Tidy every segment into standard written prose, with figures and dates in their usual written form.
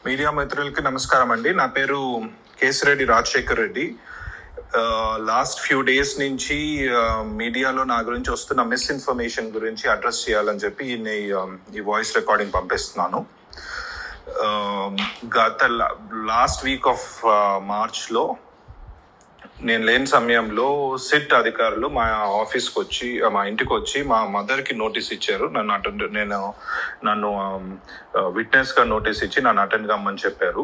Media మిత్రులకి నమస్కారం అండి. నా పేరు Kesireddy Rajasekhar Reddy. Last few days నుంచి మీడియాలో నా గురించి వస్తున్న మిస్ఇన్ఫర్మేషన్ గురించి అడ్రస్ చేయాలని చెప్పి ఈ వాయిస్ రికార్డింగ్ పంపిస్తున్నాను. గత లాస్ట్ వీక్ ఆఫ్ మార్చ్లో నేను లేని సమయంలో సిట్ అధికారులు మా ఆఫీస్కి వచ్చి మా ఇంటికి వచ్చి మా మదర్కి నోటీస్ ఇచ్చారు. నన్ను విట్నెస్గా నోటీస్ ఇచ్చి నన్ను అటెండ్ కమ్మని చెప్పారు.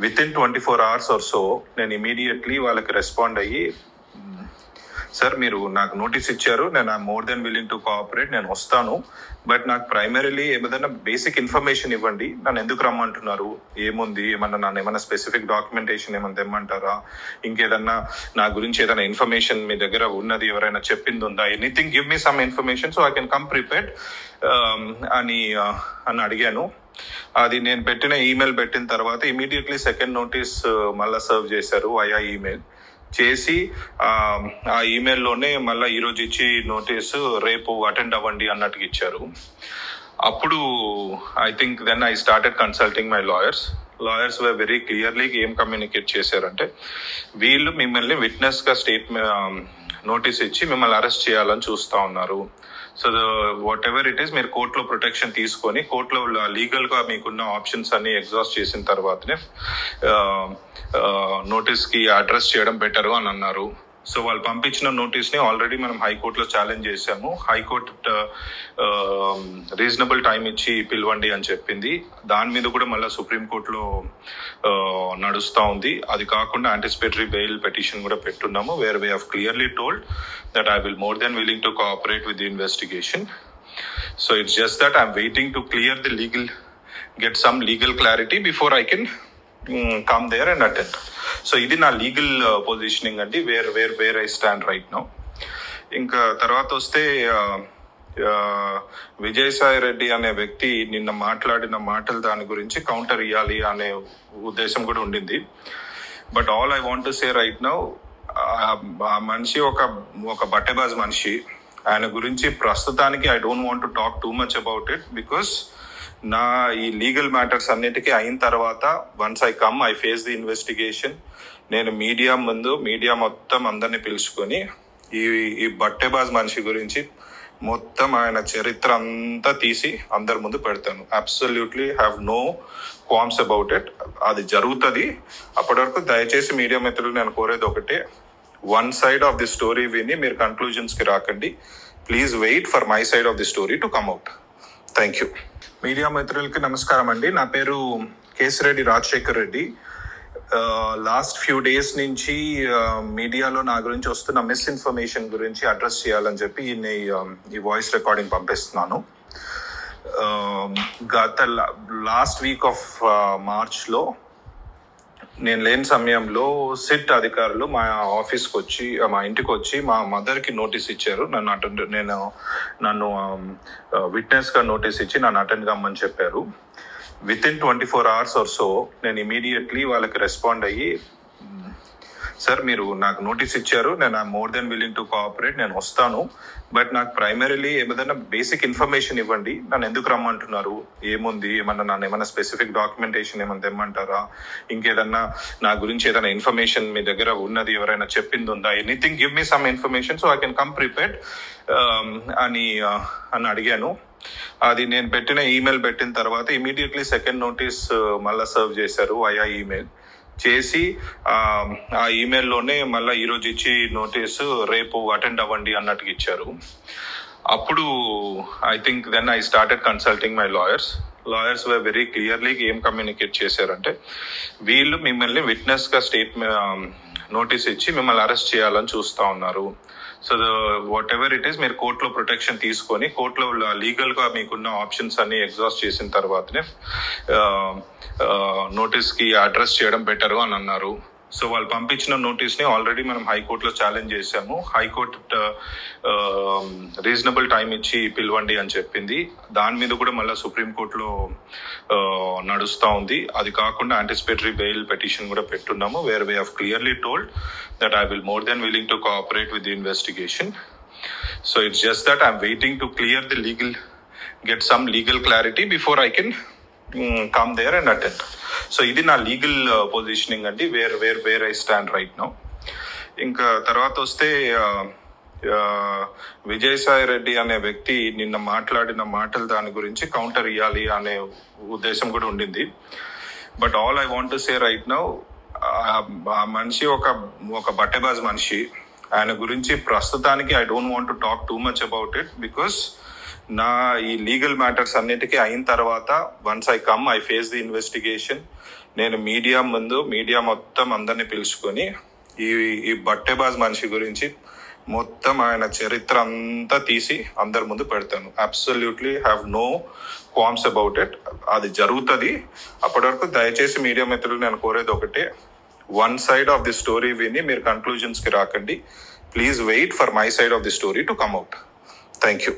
వితిన్ 24 hours ఆర్ సో నేను ఇమీడియట్లీ వాళ్ళకి రెస్పాండ్ అయ్యి, సార్ మీరు నాకు నోటీస్ ఇచ్చారు, నేను more than willing to cooperate, నేను వస్తాను, బట్ నాకు ప్రైమరీలీ ఏదైనా బేసిక్ ఇన్ఫర్మేషన్ ఇవ్వండి, నన్ను ఎందుకు రమ్మంటున్నారు, ఏముంది, ఏమన్నా స్పెసిఫిక్ డాక్యుమెంటేషన్ ఏమన్నా తెమ్మంటారా, ఇంకేదన్నా నా గురించి ఏదైనా ఇన్ఫర్మేషన్ మీ దగ్గర ఉన్నది, ఎవరైనా చెప్పింది ఉందా, anything, give me some information so I can come prepared అని అడిగాను. అది నేను పెట్టిన ఈమెయిల్ పెట్టిన తర్వాత ఇమీడియట్లీ సెకండ్ నోటీస్ మళ్ళీ సర్వ్ చేశారు వయా ఈమెయిల్ చేసి, ఆ ఈమెయిల్లోనే మళ్ళీ ఈరోజు ఇచ్చి నోటీసు రేపు అటెండ్ అవ్వండి అన్నట్టుగా ఇచ్చారు. అప్పుడు I think then I started consulting my lawyers were very clearly ఏం కమ్యూనికేట్ చేశారంటే, వీళ్ళు మిమ్మల్ని విట్నెస్గా నోటీస్ ఇచ్చి మిమ్మల్ని అరెస్ట్ చేయాలని చూస్తూ ఉన్నారు. So what ever it is, మీరు కోర్టులో ప్రొటెక్షన్ తీసుకొని కోర్టులో లీగల్గా మీకున్న ఆప్షన్స్ అన్ని ఎగ్జాస్ట్ చేసిన తర్వాతనే నోటీస్కి అడ్రస్ చేయడం బెటరు అని అన్నారు. సో వాళ్ళు పంపించిన నోటీస్ని ఆల్రెడీ మనం హైకోర్టులో ఛాలెంజ్ చేశాము. హైకోర్టు రీజనబుల్ టైం ఇచ్చి పిలవండి అని చెప్పింది. దాని మీద కూడా మళ్ళీ సుప్రీంకోర్టులో నడుస్తూ ఉంది. అది కాకుండా యాంటిసిపేటరీ బెయిల్ పిటిషన్ కూడా పెట్టున్నాము, where we have clearly told that I will more than willing to cooperate with the investigation. So it's just that I'm waiting to clear the get some legal clarity before I can come there and attend. So ఇది నా legal positioning అండి, where I stand right now. ఇంకా తర్వాత వస్తే విజయసాయి రెడ్డి అనే వ్యక్తి నిన్న మాట్లాడిన మాటలు దాని గురించి కౌంటర్ ఇవ్వాలి అనే ఉద్దేశం కూడా ఉండింది. But all I want to say right now, ఆ మనిషి ఒక బట్టెబాజ్ మనిషి. ఆయన గురించి ప్రస్తుతానికి I don't want to talk too much about it, because నా ఈ లీగల్ మ్యాటర్స్ అన్నిటికీ అయిన తర్వాత once I come I face the investigation, నేను మీడియా మొత్తం అందరినీ పిలుచుకొని ఈ బట్టెబాజ్ మనిషి గురించి మొత్తం ఆయన చరిత్ర అంతా తీసి అందరి ముందు పెడతాను. Absolutely have no qualms about it. అది జరుగుతుంది. అప్పటి వరకు దయచేసి మీడియా మిత్రులు నేను కోరేది ఒకటే, one side of the story విని మీరు కన్క్లూజన్స్కి రాకండి. Please wait for my side of the story to come out. Thank you. Media మిత్రులకి నమస్కారం అండి. నా పేరు Kesireddy Rajasekhar Reddy. Last few days నుంచి మీడియాలో నా గురించి వస్తున్న మిస్ఇన్ఫర్మేషన్ గురించి అడ్రస్ చేయాలని చెప్పి ఈ వాయిస్ రికార్డింగ్ పంపిస్తున్నాను. గత లాస్ట్ వీక్ ఆఫ్ మార్చ్లో నేను లేని సమయంలో సిట్ అధికారులు మా ఆఫీస్కి వచ్చి మా ఇంటికి వచ్చి మా మదర్కి నోటీస్ ఇచ్చారు. నన్ను విట్నెస్గా నోటీస్ ఇచ్చి నన్ను అటెండ్ కమ్మని చెప్పారు. వితిన్ 24 hours ఆర్ సో నేను ఇమీడియట్లీ వాళ్ళకి రెస్పాండ్ అయ్యి, సార్ మీరు నాకు నోటీస్ ఇచ్చారు, నేను more than willing to cooperate, నేను వస్తాను, బట్ నాకు ప్రైమరీలీ ఏదైనా బేసిక్ ఇన్ఫర్మేషన్ ఇవ్వండి, నన్ను ఎందుకు రమ్మంటున్నారు, ఏముంది, ఏమన్నా స్పెసిఫిక్ డాక్యుమెంటేషన్ ఏమన్నా తెమ్మంటారా, ఇంకేదన్నా నా గురించి ఏదైనా ఇన్ఫర్మేషన్ మీ దగ్గర ఉన్నది, ఎవరైనా చెప్పింది ఉందా, anything, give me some information so I can come prepared అని అడిగాను. అది నేను పెట్టిన ఈమెయిల్ పెట్టిన తర్వాత ఇమీడియట్లీ సెకండ్ నోటీస్ మళ్ళీ సర్వ్ చేశారు వయా ఈమెయిల్ చేసి, ఆ ఈమెయిల్లోనే మళ్ళీ ఈరోజు ఇచ్చి నోటీసు రేపు అటెండ్ అవ్వండి అన్నట్టుగా ఇచ్చారు. అప్పుడు I think then I started consulting my lawyers were very clearly ఏం కమ్యూనికేట్ చేశారంటే, వీళ్ళు మిమ్మల్ని విట్నెస్గా నోటీస్ ఇచ్చి మిమ్మల్ని అరెస్ట్ చేయాలని చూస్తూ ఉన్నారు. So what ever it is, మీరు కోర్టులో ప్రొటెక్షన్ తీసుకొని కోర్టులో లీగల్గా మీకున్న ఆప్షన్స్ అన్ని ఎగ్జాస్ట్ చేసిన తర్వాతనే నోటీస్కి అడ్రస్ చేయడం బెటరు అని అన్నారు. సో వాళ్ళు పంపించిన నోటీస్ని ఆల్రెడీ మనం హైకోర్టులో ఛాలెంజ్ చేశాము. హైకోర్టు రీజనబుల్ టైం ఇచ్చి పిలవండి అని చెప్పింది. దాని మీద కూడా మళ్ళీ సుప్రీంకోర్టులో నడుస్తూ ఉంది. అది కాకుండా యాంటిసిపేటరీ బెయిల్ పిటిషన్ కూడా పెట్టున్నాము, where we have clearly told that I will more than willing to cooperate with the investigation. So it's just that I'm waiting to clear the get some legal clarity before I can come there and attend. So ఇది నా legal positioning అండి, where I stand right now. ఇంకా తర్వాత వస్తే విజయసాయి రెడ్డి అనే వ్యక్తి నిన్న మాట్లాడిన మాటలు దాని గురించి కౌంటర్ ఇవ్వాలి అనే ఉద్దేశం కూడా ఉండింది. But all I want to say right now, ఆ మనిషి ఒక బట్టెబాజ్ మనిషి. ఆయన గురించి ప్రస్తుతానికి I don't want to talk too much about it, because నా ఈ లీగల్ మ్యాటర్స్ అన్నిటికీ అయిన తర్వాత once I face the investigation, నేను మీడియా మొత్తం అందరినీ పిలుచుకొని ఈ బట్టెబాజ్ మనిషి గురించి మొత్తం ఆయన చరిత్ర అంతా తీసి అందరి ముందు పెడతాను. Absolutely have no qualms about it. అది జరుగుతుంది. అప్పటి వరకు దయచేసి మీడియా మిత్రులు నేను కోరేది ఒకటే, one side of the story విని మీరు కన్క్లూజన్స్ కి రాకండి. Please wait for my side of the story to come out. Thank you.